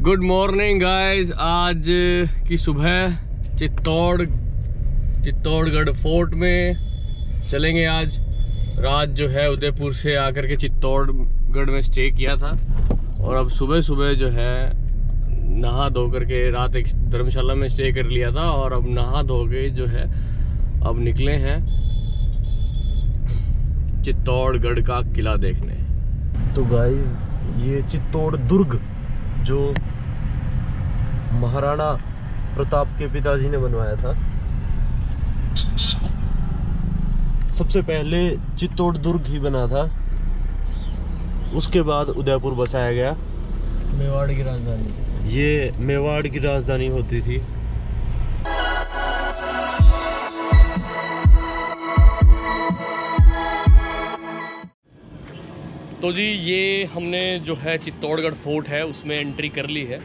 Good morning guys. आज की सुबह चित्तौड़गढ़ फोर्ट में चलेंगे। आज रात जो है उदयपुर से आकर के चित्तौड़गढ़ में स्टे किया था और अब सुबह सुबह जो है नहा धो करके रात एक धर्मशाला में स्टे कर लिया था और अब नहा धो के जो है अब निकले हैं चित्तौड़गढ़ का किला देखने। तो गाइस ये चित्तौड़ दुर्ग जो महाराणा प्रताप के पिताजी ने बनवाया था, सबसे पहले चित्तौड़ दुर्ग ही बना था, उसके बाद उदयपुर बसाया गया। मेवाड़ की राजधानी, ये मेवाड़ की राजधानी होती थी। तो जी ये हमने जो है चित्तौड़गढ़ फोर्ट है उसमें एंट्री कर ली है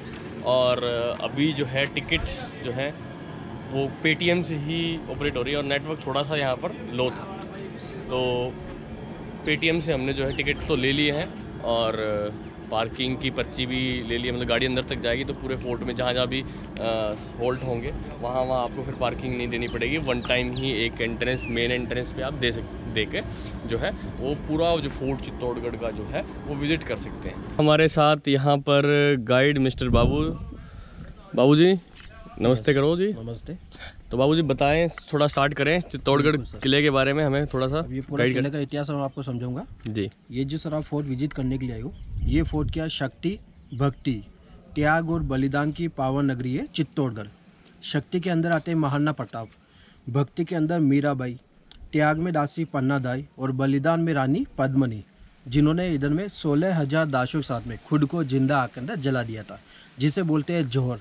और अभी जो है टिकट जो है वो पेटीएम से ही ऑपरेट हो रही है और नेटवर्क थोड़ा सा यहाँ पर लो था, तो पेटीएम से हमने जो है टिकट तो ले लिए हैं और पार्किंग की पर्ची भी ले ली है। मतलब गाड़ी अंदर तक जाएगी तो पूरे फोर्ट में जहाँ जहाँ भी होल्ट होंगे वहाँ आपको फिर पार्किंग नहीं देनी पड़ेगी। वन टाइम ही एक एंट्रेंस, मेन एंट्रेंस पे आप दे के जो है वो पूरा जो फोर्ट चित्तौड़गढ़ का जो है वो विजिट कर सकते हैं। हमारे साथ यहाँ पर गाइड मिस्टर बाबू जी नमस्ते करो जी। नमस्ते। तो बाबू जी बताएं, थोड़ा स्टार्ट करें चित्तौड़गढ़ किले के बारे में, हमें थोड़ा सा ये पूरा किले का इतिहास मैं आपको समझाऊंगा जी। ये जो सर आप फोर्ट विजिट करने के लिए आए हो, ये फोर्ट क्या शक्ति, भक्ति, त्याग और बलिदान की पावन नगरी है चित्तौड़गढ़। शक्ति के अंदर आते हैं महाराणा प्रताप, भक्ति के अंदर मीराबाई, त्याग में दासी पन्नादाई और बलिदान में रानी पद्मनी, जिन्होंने इधर में 16,000 दासों के साथ में खुद को जिंदा आकर जला दिया था, जिसे बोलते हैं जोहर।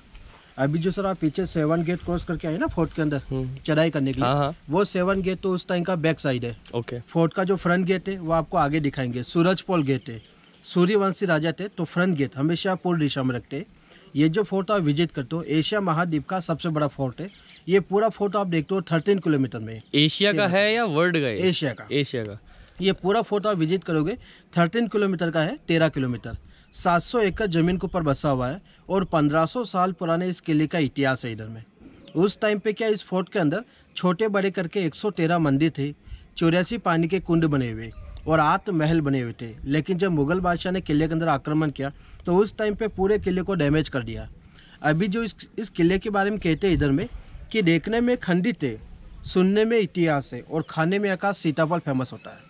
अभी जो सर आप पीछे 7 गेट क्रॉस करके आए ना फोर्ट के अंदर चढ़ाई करने के लिए, हाँ। वो 7 गेट तो उस टाइम का बैक साइड है। ओके। फोर्ट का जो फ्रंट गेट है वो आपको आगे दिखाएंगे। सूरजपोल गेट है, सूर्यवंशी राजा थे तो फ्रंट गेट हमेशा पूर्व दिशा में रखते हैं। ये जो फोर्ट आप विजिट करते हो एशिया महाद्वीप का सबसे बड़ा फोर्ट है। ये पूरा फोर्ट आप देखते हो 13 किलोमीटर में। एशिया का है या वर्ल्ड का है? एशिया का। एशिया का। ये पूरा फोर्ट आप विजिट करोगे 13 किलोमीटर का है, 13 किलोमीटर, 700 एकड़ जमीन के ऊपर बसा हुआ है और 1500 साल पुराने इस किले का इतिहास है इधर में। उस टाइम पे क्या इस फोर्ट के अंदर छोटे बड़े करके 113 मंदिर थे, 84 पानी के कुंड बने हुए और 8 महल बने हुए थे। लेकिन जब मुगल बादशाह ने किले के अंदर आक्रमण किया तो उस टाइम पे पूरे किले को डैमेज कर दिया। अभी जो इस किले के बारे में कहते हैं इधर में कि देखने में खंडित है, सुनने में इतिहास है और खाने में आकाश सीताफल फेमस होता है।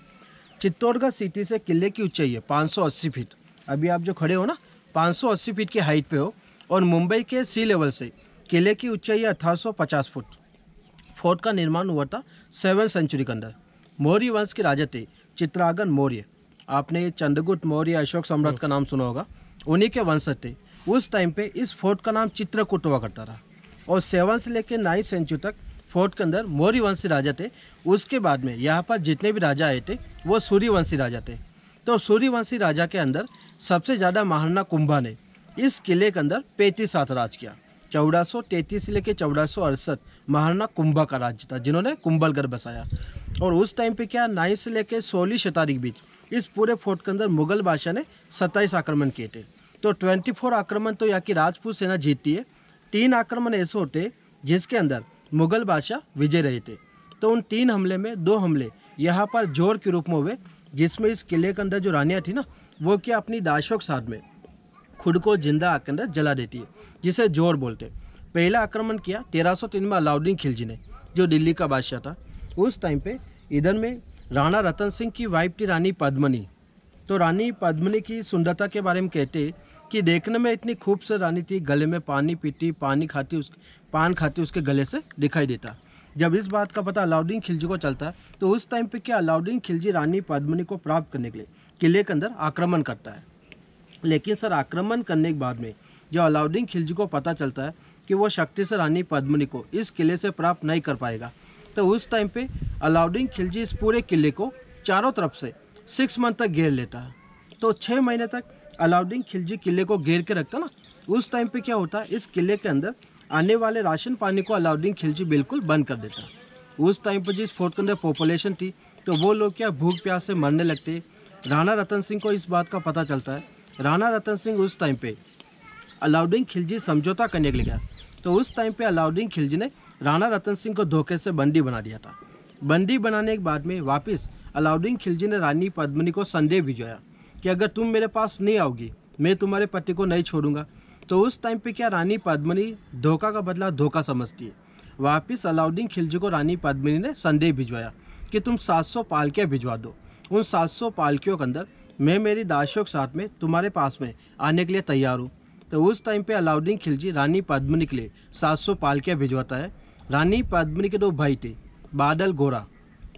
चित्तौड़गढ़ सिटी से किले की ऊंचाई है 580 फीट। अभी आप जो खड़े हो ना 580 फीट की हाइट पे हो और मुंबई के सी लेवल से किले की ऊंचाई है 1850 फुट। फोर्ट का निर्माण हुआ था 7वीं सेंचुरी के अंदर। मौर्य वंश के राजा थे चित्रांगन मौर्य। आपने चंद्रगुप्त मौर्य, अशोक सम्राट का नाम सुना होगा, उन्हीं के वंशज थे। उस टाइम पे इस फोर्ट का नाम चित्रकूट हुआ करता था और 7 से लेकर 9 सेंचुरी तक फोर्ट के अंदर मौर्य वंशी राजा थे। उसके बाद में यहाँ पर जितने भी राजा आए थे वो सूर्यवंशी राजा थे। तो सूर्यवंशी राजा के अंदर सबसे ज़्यादा महाराणा कुंभा ने इस किले के अंदर 35 साल राज किया। 1433 से लेकर 1468 महाराणा कुंभा का राज्य था, जिन्होंने कुंभलगढ़ बसाया। और उस टाइम पे क्या 9 से लेकर 16 शताब्दी के बीच इस पूरे फोर्ट के अंदर मुगल बादशाह ने 27 आक्रमण किए थे। तो 24 आक्रमण तो यहाँ की राजपूत सेना जीतती है। 3 आक्रमण ऐसे होते जिसके अंदर मुगल बादशाह विजय रहे थे। तो उन 3 हमले में 2 हमले यहाँ पर जोर के रूप में हुए, जिसमें इस किले के अंदर जो रानियाँ थी ना वो क्या अपनी दासों के साथ में खुद को जिंदा आग के अंदर जला देती है, जिसे जोर बोलते। पहला आक्रमण किया 1303 में अलाउद्दीन खिलजी ने, जो दिल्ली का बादशाह था। उस टाइम पे इधर में राणा रतन सिंह की वाइफ थी रानी पद्मनी। तो रानी पद्मनी की सुंदरता के बारे में कहते कि देखने में इतनी खूबसूरत रानी थी, गले में पानी पीती, पान खाती उसके गले से दिखाई देता। जब इस बात का पता अलाउद्दीन खिलजी को चलता है तो उस टाइम पे क्या अलाउद्दीन खिलजी रानी पद्मनी को प्राप्त करने के लिए किले के अंदर आक्रमण करता है। लेकिन सर आक्रमण करने के बाद में जब अलाउद्दीन खिलजी को पता चलता है कि वो शक्ति से रानी पद्मनी को इस किले से प्राप्त नहीं कर पाएगा, तो उस टाइम पे अलाउद्दीन खिलजी इस पूरे किले को चारों तरफ से 6 मंथ तक घेर लेता है। तो 6 महीने तक अलाउद्दीन खिलजी किले को घेर के रखता ना। उस टाइम पे क्या होता है, इस किले के अंदर आने वाले राशन पानी को अलाउद्दीन खिलजी बिल्कुल बंद कर देता है। उस टाइम पर जिस फोर्ट के अंदर पॉपुलेशन थी तो वो लोग क्या भूख प्यास से मरने लगते। राणा रतन सिंह को इस बात का पता चलता है। राणा रतन सिंह उस टाइम पे अलाउद्दीन खिलजी समझौता करने के लिए गया। तो उस टाइम पे अलाउद्दीन खिलजी ने राणा रतन सिंह को धोखे से बंदी बना दिया था। बंदी बनाने के बाद में वापस अलाउद्दीन खिलजी ने रानी पद्मिनी को संदेश भिजवाया कि अगर तुम मेरे पास नहीं आओगी मैं तुम्हारे पति को नहीं छोड़ूंगा। तो उस टाइम पे क्या रानी पद्मिनी धोखा का बदला धोखा समझती है। वापस अलाउद्दीन खिलजी को रानी पद्मिनी ने संदेश भिजवाया कि तुम 700 पालकियाँ भिजवा दो। उन 700 पालकियों के अंदर मैं मेरी दासियों के साथ में तुम्हारे पास में आने के लिए तैयार हूँ। तो उस टाइम पे अलाउद्दीन खिलजी रानी पद्मिनी के लिए 700 पालकियाँ भिजवाता है। रानी पद्मिनी के 2 भाई थे, बादल गोरा।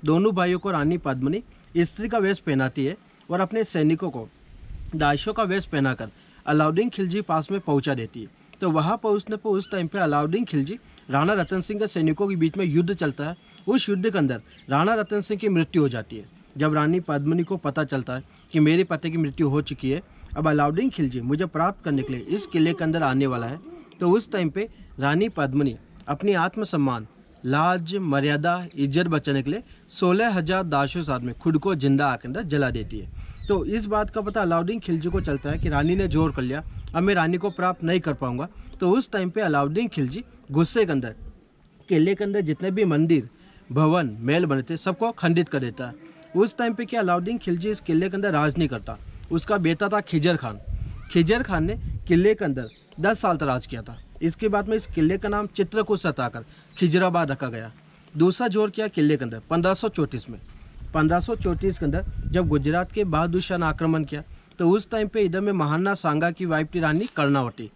दोनों भाइयों को रानी पद्मिनी स्त्री का वेश पहनाती है और अपने सैनिकों को दासियों का वेश पहनाकर अलाउद्दीन खिलजी पास में पहुंचा देती है। तो वहां पहुंचने पर उस टाइम पे अलाउद्दीन खिलजी राणा रतन सिंह के सैनिकों के बीच में युद्ध चलता है। उस युद्ध के अंदर राणा रतन सिंह की मृत्यु हो जाती है। जब रानी पद्मिनी को पता चलता है कि मेरे पति की मृत्यु हो चुकी है, अब अलाउद्दीन खिलजी मुझे प्राप्त करने के लिए इस किले के अंदर आने वाला है, तो उस टाइम पे रानी पद्मिनी अपनी आत्मसम्मान, लाज, मर्यादा, इज्जत बचाने के लिए 16,000 दासियों साथ में खुद को जिंदा आग के अंदर जला देती है। तो इस बात का पता अलाउद्दीन खिलजी को चलता है कि रानी ने जोर कर लिया, अब मैं रानी को प्राप्त नहीं कर पाऊंगा। तो उस टाइम पे अलाउद्दीन खिलजी गुस्से के अंदर किले के अंदर जितने भी मंदिर, भवन, महल बने थे सबको खंडित कर देता है। उस टाइम पे क्या अलाउद्दीन खिलजी इस किले के अंदर राज नहीं करता। उसका बेटा था खिजर खान। खिजर खान ने किले के अंदर 10 साल तक राज किया था। इसके बाद में इस किले का नाम चित्रकूट से हटाकर खिजराबाद रखा गया। दूसरा जोर किया किले के अंदर 1534 में। 1534 के अंदर जब गुजरात के बहादुर शाह ने आक्रमण किया, तो उस टाइम पे इधर में महाना सांगा की वाइफ थी रानी कर्णावती।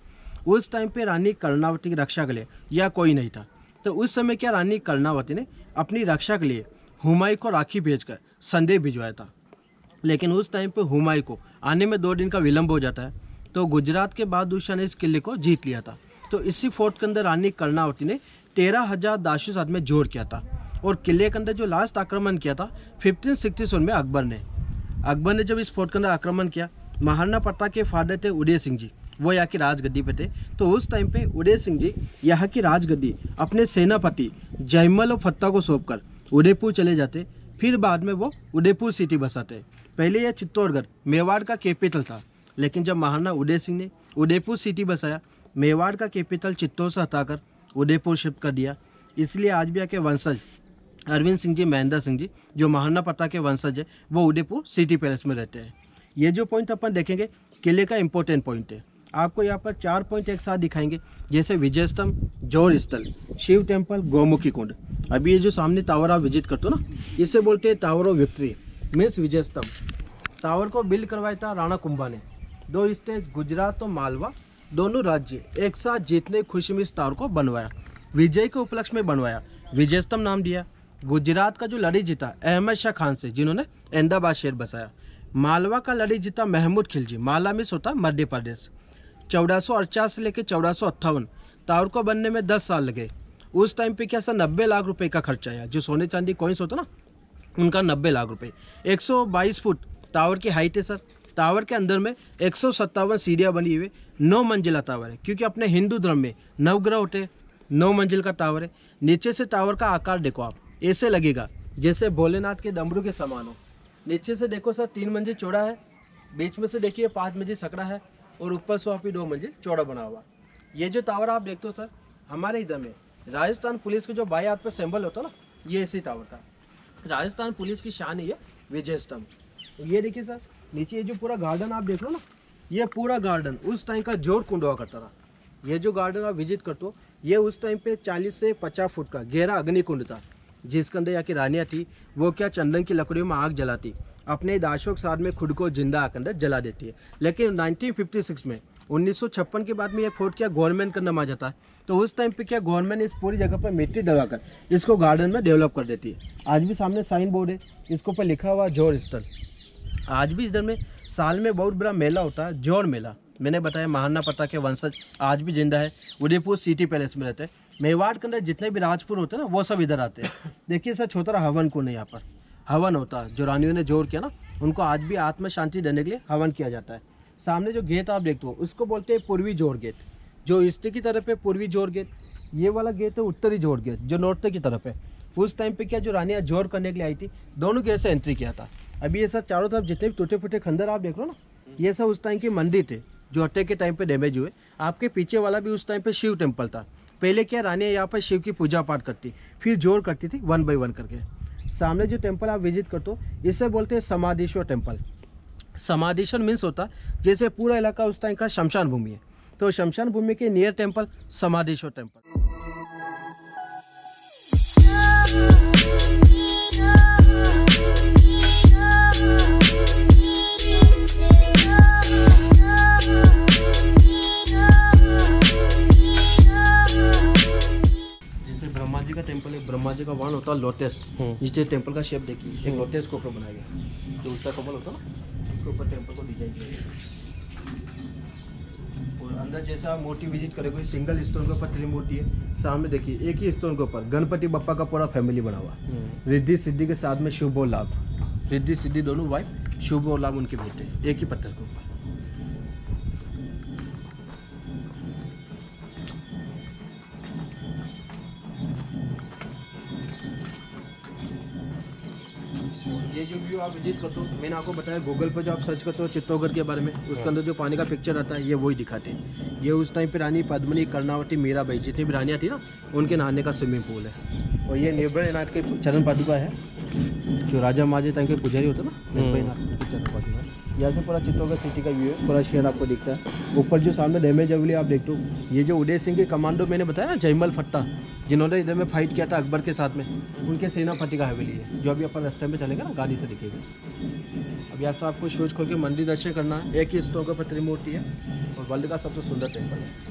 उस टाइम पे रानी कर्णावती की रक्षा के लिए या कोई नहीं था। तो उस समय क्या रानी कर्णावती ने अपनी रक्षा के लिए हुमायूं को राखी भेजकर संदेश भिजवाया था। लेकिन उस टाइम पे हुमायूं को आने में 2 दिन का विलंब हो जाता है। तो गुजरात के बहादुर शाह ने इस किले को जीत लिया था। तो इसी फोर्ट के अंदर रानी कर्णावती ने 13,000 दासियों साथ में जोड़ किया था। और किले के अंदर जो लास्ट आक्रमण किया था 1567 में अकबर ने जब इस फोर्ट के अंदर आक्रमण किया, महाराणा प्रताप के फादर थे उदय सिंह जी, वो यहाँ की राजगद्दी पे थे। तो उस टाइम पे उदय सिंह जी यहाँ की राजगद्दी अपने सेनापति जयमल और फत्ता को सौंपकर उदयपुर चले जाते। फिर बाद में वो उदयपुर सिटी बसाते। पहले यह चित्तौड़गढ़ मेवाड़ का कैपिटल था, लेकिन जब महाराणा उदय सिंह ने उदयपुर सिटी बसाया, मेवाड़ का कैपिटल चित्तौड़ से हटाकर उदयपुर शिफ्ट कर दिया। इसलिए आज भी आके वंशज अरविंद सिंह जी, महेंद्र सिंह जी, जो महाराणा प्रताप के वंशज है, वो उदयपुर सिटी पैलेस में रहते हैं। ये जो पॉइंट अपन देखेंगे किले का इंपॉर्टेंट पॉइंट है। आपको यहाँ पर 4 पॉइंट एक साथ दिखाएंगे, जैसे विजय स्तंभ, जोर स्थल, शिव टेम्पल, गौमुखी कुंड। अभी ये जो सामने टावर आप विजिट करते हो ना, इसे बोलते हैं टावर ऑफ विक्ट्री, मीन्स विजय स्तंभ। टावर को बिल्ड करवाया था राणा कुंभा ने। 2 स्टेट गुजरात और मालवा दोनों राज्य एक साथ जीतने खुशी में इस टावर को बनवाया। विजय के उपलक्ष्य में बनवाया, विजय स्तंभ नाम दिया। गुजरात का जो लड़ाई जीता अहमद शाह खान से, जिन्होंने अहमदाबाद शहर बसाया। मालवा का लड़ाई जीता महमूद खिलजी, माला मिस होता मध्य प्रदेश। 1448 से लेकर 1458 टावर को बनने में 10 साल लगे। उस टाइम पे क्या सर 90 लाख रुपए का खर्चा आया। जो सोने चांदी कॉइन्स होता ना, उनका 90 लाख रुपए। 122 फुट टावर की हाइट है सर। टावर के अंदर में 157 सीढ़ियाँ बनी हुई, 9 मंजिला टावर है, क्योंकि अपने हिंदू धर्म में नवग्रह होते, 9 मंजिल का टावर है। नीचे से टावर का आकार देखो आप, ऐसे लगेगा जैसे भोलेनाथ के डमरू के समान हो। नीचे से देखो सर 3 मंजिल चौड़ा है, बीच में से देखिए 5 मंजिल सकड़ा है, और ऊपर से वापस 2 मंजिल चौड़ा बना हुआ। ये जो टावर आप देखते हो सर, हमारे इधर में राजस्थान पुलिस के जो बाएं हाथ पे सिंबल होता है ना, ये इसी टावर का। राजस्थान पुलिस की शान है ये विजय स्तंभ। ये देखिए सर, नीचे ये जो पूरा गार्डन आप देख लो ना, ये पूरा गार्डन उस टाइम का जोड़ कुंड हुआ करता था। ये जो गार्डन आप विजिट करते हो, ये उस टाइम पे 40 से 50 फुट का गहरा अग्नि कुंड था, जिसके अंदर यहाँ की रानियाँ थी, वो क्या चंदन की लकड़ियों में आग जलाती, अपने दाशों के साथ में खुद को जिंदा आग के अंदर जला देती है। लेकिन 1956 में 1956 के बाद में ये फोर्ट क्या गवर्नमेंट का नाम आ जाता है। तो उस टाइम पे क्या गवर्नमेंट इस पूरी जगह पर मिट्टी डलवाकर इसको गार्डन में डेवलप कर देती है। आज भी सामने साइन बोर्ड है, इसके ऊपर लिखा हुआ जोर स्थल। आज भी इधर में साल में बहुत बड़ा मेला होता है, जोर मेला। मैंने बताया महाराणा प्रताप के वंशज आज भी जिंदा है, उदयपुर सिटी पैलेस में रहते हैं। मेवाड़ के अंदर जितने भी राजपुर होते हैं ना, वो सब इधर आते हैं। देखिए सर, छोटा हवन कुंड है, यहाँ पर हवन होता है। जो रानियों ने जोर किया ना, उनको आज भी आत्म शांति देने के लिए हवन किया जाता है। सामने जो गेट आप देखते हो, उसको बोलते हैं पूर्वी जोर गेट। जो ईस्ट की तरफ है पूर्वी जोर गेट, ये वाला गेट है उत्तरी जोर गेट, जो नॉर्थ की तरफ है। उस टाइम पे क्या जो रानियाँ जोर करने के लिए आई थी, दोनों गेट से एंट्री किया था। अभी ये सब चारों तरफ जितने भी टूटे फूटे खंडर आप देख लो ना, ये सब उस टाइम के मंदिर थे, जो अटैक के टाइम पे डैमेज हुए। आपके पीछे वाला भी उस टाइम पे शिव टेम्पल था। पहले क्या रानियाँ यहाँ पर शिव की पूजा पाठ करती, फिर जोड़ करती थी 1 बाय 1 करके। सामने जो टेम्पल आप विजिट करते हो इसे बोलते हैं समाधीश्वर टेम्पल। समाधीश्वर मीन्स होता जैसे पूरा इलाका उस टाइम का शमशान भूमि है, तो शमशान भूमि के near temple समाधीश्वर temple. Brahma ji का टेम्पल है, ब्रह्मा जी का वाहन होता है लोटस। नीचे टेम्पल का शेप देखिए, एक लोटस के ऊपर बनाया गया, जो उसका कमल होता है ना उसके ऊपर टेम्पल को डिजाइन किया गया। और अंदर जैसा मूर्ति विजिट करेंगे सिंगल स्टोन के ऊपर त्रिमूर्ति है। सामने देखिए एक ही स्टोन के ऊपर गणपति बप्पा का पूरा फैमिली बना हुआ, रिद्धि सिद्धि के साथ में शुभ और लाभ, रिद्धि सिद्धि दोनों वाइफ, शुभ और लाभ उनके बेटे, एक ही पत्थर के ऊपर। ये जो व्यू आप विजिट करते हो, मैंने आपको बताया गूगल पर जो आप सर्च करते हो चित्तौड़गढ़ के बारे में, उसके अंदर जो पानी का पिक्चर आता है ये वही दिखाते हैं। ये उस टाइम पे रानी पद्मिनी, कर्णावती, मीराबाई जितनी भी रानियाँ थी ना उनके नहाने का स्विमिंग पूल है। और ये निर्भयनाथ के चरण पादुका है, जो राजा महाराजा टाइम के पुजारी होते ना, निर्भयनाथ की चरण पादुका। यहाँ से पूरा चित्तौड़गढ़ सिटी का व्यू है, पूरा शहर आपको दिखता है। ऊपर जो सामने डैमेज हवेली आप देखते हो, ये जो उदय सिंह के कमांडो मैंने बताया ना जयमल फट्टा, जिन्होंने इधर में फाइट किया था अकबर के साथ में, उनके सेनापति का हवेली है, जो अभी अपन रास्ते में चलेंगे ना गाड़ी से दिखेगा। अब यहाँ से आपको शूज खोल के मंदिर दर्शन करना है। एक ही स्टोन पर त्रिमूर्ति है और वर्ल्ड का सबसे सुंदर टेम्पल है।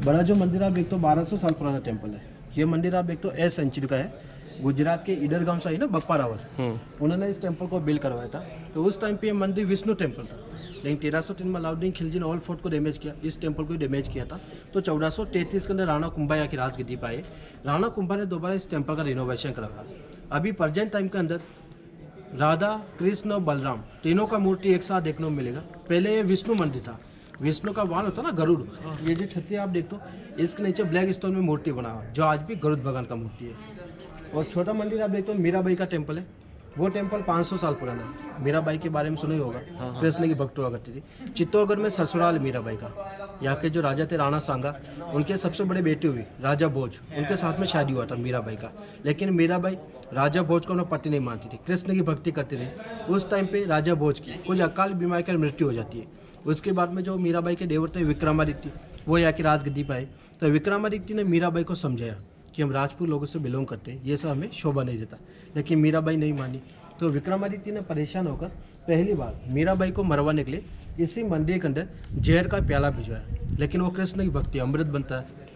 बड़ा जो मंदिर आप देखते हो 1200 साल पुराना टेम्पल है। ये मंदिर आप देखते हो 8th सेंचुरी का है। गुजरात के ईडर गांव से है ना बप्पा रावल, उन्होंने इस टेम्पल को बिल्ड करवाया था। तो उस टाइम पे ये मंदिर विष्णु टेम्पल था, लेकिन 1303 में अलाउद्दीन खिलजी ने ओल्ड फोर्ट को डैमेज किया, इस टेम्पल को डैमेज किया था। तो 1433 के अंदर राणा कुंभा यहाँ की राजगद्दी पाए। राणा कुंभा ने दोबारा इस टेम्पल का रिनोवेशन करवाया। अभी प्रेजेंट टाइम के अंदर राधा, कृष्ण और बलराम तीनों का मूर्ति एक साथ देखने को मिलेगा। पहले ये विष्णु मंदिर था, विष्णु का वाहन होता ना गरुड़। ये जो छतरी आप देखते हो इसके नीचे ब्लैक स्टोन में मूर्ति बना हुआ है, जो आज भी गरुड़ भगवान का मूर्ति है। और छोटा मंदिर आप देखते हो मीराबाई का टेम्पल है। वो टेम्पल 500 साल पुराना है। मीराबाई के बारे में सुना ही होगा, कृष्ण की भक्त हुआ करती थी। चित्तौड़गढ़ में ससुराल मीराबाई का। यहाँ के जो राजा थे राणा सांगा, उनके सबसे बड़े बेटे हुए राजा भोज, उनके साथ में शादी हुआ था मीराबाई का। लेकिन मीराबाई राजा भोज को अपना पति नहीं मानती थी, कृष्ण की भक्ति करती रही। उस टाइम पे राजा भोज की कुछ अकाल बीमारी कर मृत्यु हो जाती है। उसके बाद में जो मीराबाई के देवर थे विक्रमादित्य, वो यहाँ की राजगद्दी पाए। तो विक्रमादित्य ने मीराबाई को समझाया कि हम राजपूत लोगों से बिलोंग करते हैं, ये सब हमें शोभा नहीं देता। लेकिन मीराबाई नहीं मानी। तो विक्रमादित्य ने परेशान होकर पहली बार मीराबाई को मरवाने के लिए इसी मंदिर के अंदर जहर का प्याला भिजवाया। लेकिन वो कृष्ण की भक्ति अमृत बनता है।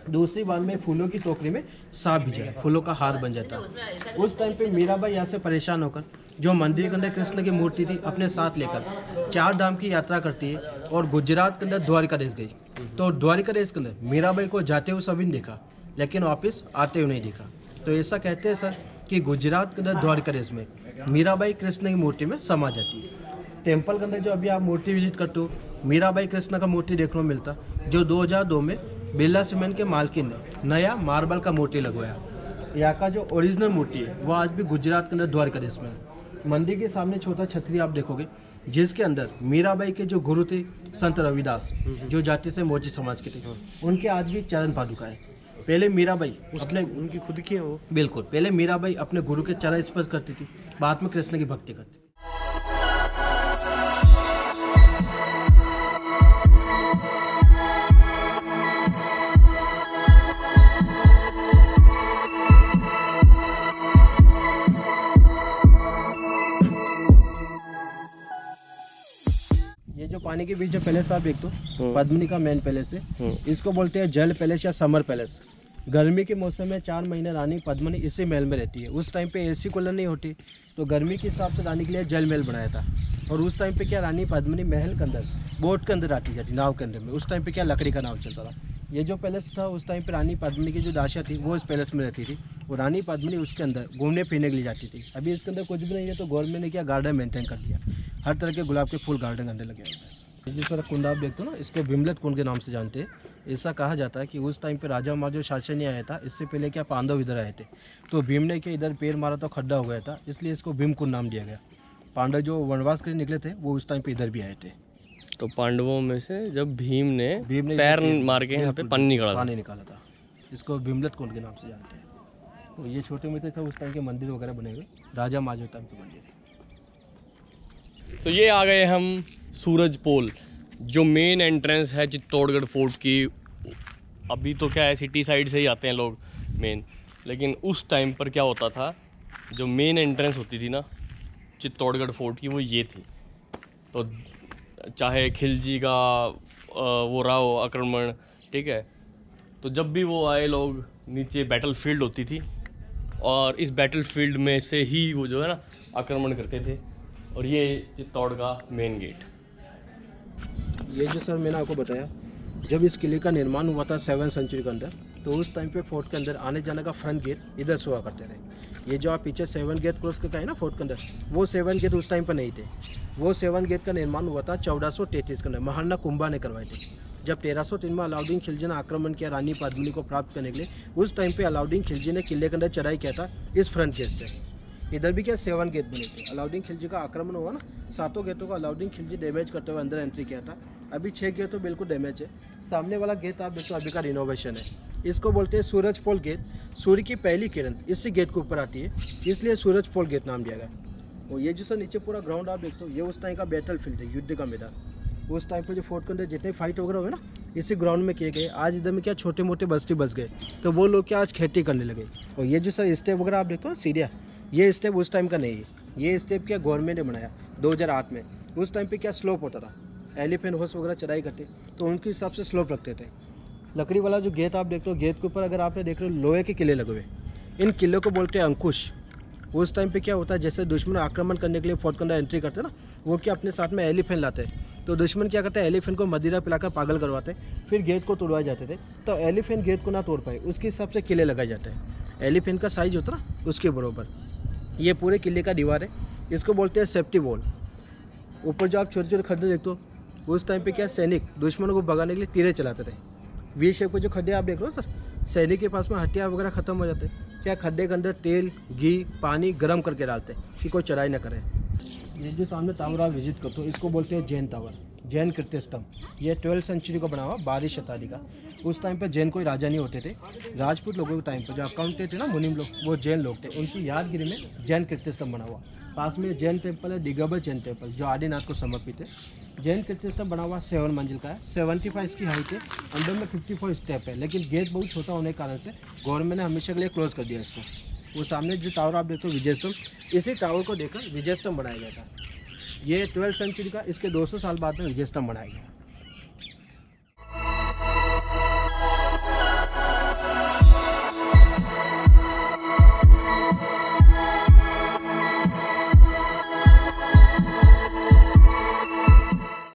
दूसरी बार में फूलों की टोकरी में सांप भिजाया, फूलों का हार बन जाता है। उस टाइम पे मीराबाई यहाँ से परेशान होकर जो मंदिर के अंदर कृष्ण की मूर्ति थी अपने साथ लेकर 4 धाम की यात्रा करती है और गुजरात के अंदर द्वारिकाधीश गई। तो द्वारिकाधीश के अंदर मीराबाई को जाते हुए सभी ने देखा, लेकिन वापस आते हुए नहीं देखा। तो ऐसा कहते हैं सर कि गुजरात के अंदर द्वारिकाधीश में मीराबाई कृष्ण की मूर्ति में समा जाती है। टेम्पल के अंदर जो अभी आप मूर्ति विजिट करते हो, मीराबाई कृष्ण का मूर्ति देखने को मिलता, जो 2002 में बिरला सीमेंट के मालकिन ने नया मार्बल का मूर्ति लगवाया। यहाँ का जो ओरिजिनल मूर्ति है वो आज भी गुजरात के अंदर द्वारिकाधीश में है। मंदिर के सामने छोटा छतरी आप देखोगे, जिसके अंदर मीराबाई के जो गुरु थे संत रविदास, जो जाति से मोची समाज के थे, उनके आज भी चरण पादुका है। पहले मीराबाई उसने उनकी खुद की है वो, बिल्कुल पहले मीराबाई अपने गुरु के चरण स्पर्श करती थी, बाद में कृष्ण की भक्ति करती थी। ये जो पानी के बीच जो पैलेस आप देखते हो पद्मिनी का मेन पैलेस है। इसको बोलते हैं जल पैलेस या समर पैलेस। गर्मी के मौसम में 4 महीने रानी पद्मिनी इसी महल में रहती है। उस टाइम पे एसी कूलर नहीं होती, तो गर्मी के हिसाब से रानी के लिए जल महल बनाया था। और उस टाइम पे क्या रानी पद्मिनी महल के अंदर बोट के अंदर आती जाती, नाव के अंदर में। उस टाइम पे क्या लकड़ी का नाव चलता था। ये जो पैलेस था उस टाइम पे रानी पद्मिनी की जो दासियाँ थी वो इस पैलेस में रहती थी, और रानी पद्मिनी उसके अंदर घूमने फिरने के लिए जाती थी। अभी इसके अंदर कुछ भी नहीं है, तो गवर्नमेंट ने क्या गार्डन मेंटेन कर दिया, हर तरह के गुलाब के फूल गार्डन अंदर लगे हुए हैं। जिस तरह कुंड आप देखते हो ना, इसको भीमलत कुंड के नाम से जानते हैं। ऐसा कहा जाता है कि उस टाइम पे राजा वहाँ जो शासन आया था, इससे पहले क्या पांडव इधर आए थे, तो भीम ने क्या इधर पैर मारा तो खड्डा हो गया था, इसलिए इसको भीम कुंड नाम दिया गया। पांडव जो वनवास के लिए निकले थे वो उस टाइम पे इधर भी आए थे। तो पांडवों में से जब भीम ने पैर मार के यहाँ पे पानी निकाला था, इसको भीमलत कुंड के नाम से जानते हैं। तो ये छोटे मोटे थे उस टाइम के मंदिर वगैरह बने हुए, राजा महाराजा टाइम के मंदिर है। तो ये आ गए हम सूरज पोल, जो मेन एंट्रेंस है चित्तौड़गढ़ फोर्ट की। अभी तो क्या है, सिटी साइड से ही आते हैं लोग मेन, लेकिन उस टाइम पर क्या होता था, जो मेन एंट्रेंस होती थी ना चित्तौड़गढ़ फोर्ट की, वो ये थी। तो चाहे खिलजी का वो रहा हो आक्रमण, ठीक है, तो जब भी वो आए लोग, नीचे बैटल फील्ड होती थी और इस बैटल फील्ड में से ही वो जो है ना आक्रमण करते थे। और ये चित्तौड़ का मेन गेट। ये जो सर मैंने आपको बताया, जब इस किले का निर्माण हुआ था 7वीं सेंचुरी के अंदर, तो उस टाइम पे फोर्ट के अंदर आने जाने का फ्रंट गेट इधर से हुआ करते थे। ये जो आप पीछे 7 गेट क्रॉस करके है ना फोर्ट के अंदर, वो 7 गेट उस टाइम पर नहीं थे। वो 7 गेट का निर्माण हुआ था 1433 के अंदर, महाराणा कुंभा ने करवाए थे। जब 1303 में अलाउद्दीन खिलजी ने आक्रमण किया रानी पद्मिनी को प्राप्त करने के लिए, उस टाइम पे अलाउद्दीन खिलजी ने किले के अंदर चढ़ाई किया था इस फ्रंट गेट से। इधर भी क्या 7 गेट बने थे। अलाउद्दीन खिलजी का आक्रमण हुआ ना, 7 गेटों को अलाउद्दीन खिलजी डैमेज करते हुए अंदर एंट्री किया था। अभी 6 गेट तो बिल्कुल डैमेज है। सामने वाला गेट आप देखो अभी का रिनोवेशन है। इसको बोलते हैं सूरज पोल गेट। सूर्य की पहली किरण इसी गेट के ऊपर आती है, इसलिए सूरज पोल गेट नाम दिया गया। और ये जो सर नीचे पूरा ग्राउंड आप देखते हो, ये उस टाइम का बैटल फील्ड है, युद्ध का मैदान। उस टाइम पे जो फोर्ट के अंदर जितने फाइट वगैरह हुए ना, इसी ग्राउंड में किए गए। आज इधर में क्या छोटे मोटे बस्ती बस गए, तो वो लोग क्या आज खेती करने लगे। और ये जो सर स्टेप वगैरह आप देखते हो सीढ़ियाँ, ये स्टेप उस टाइम का नहीं है। ये स्टेप क्या गवर्नमेंट ने बनाया 2008 में। उस टाइम पे क्या स्लोप होता था, एलिफेंट हॉर्स वगैरह चढ़ाई करते, तो उनके हिसाब से स्लोप रखते थे। लकड़ी वाला जो गेट आप देखते हो, गेट के ऊपर अगर आपने देख रहे हो लोहे के किले लगे हुए, इन किलों को बोलते हैं अंकुश। उस टाइम पे क्या होता है, जैसे दुश्मन आक्रमण करने के लिए फोर्ट के अंदर एंट्री करते हैं ना, वो क्या अपने साथ में एलिफेंट लाते हैं। तो दुश्मन क्या करते हैं, एलिफेंट को मदिरा पिलाकर पागल करवाते, फिर गेट को तोड़वाए जाते थे। तो एलिफेंट गेट को ना तोड़ पाए, उसके हिसाब से किले लगाए जाते हैं। एलिफेंट का साइज होता है ना, उसके बराबर। ये पूरे किले का दीवार है, इसको बोलते हैं सेफ्टी वॉल। ऊपर जो आप छोटे छोटे खड्डे देखते हो, उस टाइम पे क्या सैनिक दुश्मनों को भगाने के लिए तीरे चलाते थे। वी शेप के जो खड्डे आप देख रहे हो सर, सैनिक के पास में हथियार वगैरह खत्म हो जाते, क्या खड्डे के अंदर तेल घी पानी गर्म करके डालते कि कोई चढ़ाई ना करे। ये जो सामने टावर आप विजिट करते हो, इसको बोलते हैं जैन टावर, जैन कीर्ति स्तंभ। ये 12वीं सेंचुरी को बना हुआ, 12वीं शताब्दी का। उस टाइम पे जैन कोई राजा नहीं होते थे। राजपूत लोगों के टाइम पर जो अकाउंटेंट थे ना, मुनिम लोग, वो जैन लोग थे। उनकी यादगिरी में जैन कीर्ति स्तंभ बना हुआ। पास में जैन टेम्पल है, दिगंबर जैन टेम्पल, जो आदिनाथ को समर्पित है। जैन कीर्ति स्तंभ बना हुआ 7 मंजिल का है, 75 इसकी हाइट है, अंदर में 54 स्टेप है। लेकिन गेट बहुत छोटा होने के कारण से गवर्नमेंट ने हमेशा के लिए क्लोज कर दिया इसको। वो सामने जो टावर आप देखते हो विजय स्तंभ, इसी टावर को देखकर विजय स्तंभ बनाया गया था। ये 12वीं सेंचुरी का, इसके 200 साल बाद में विजय स्तंभ बनाया गया।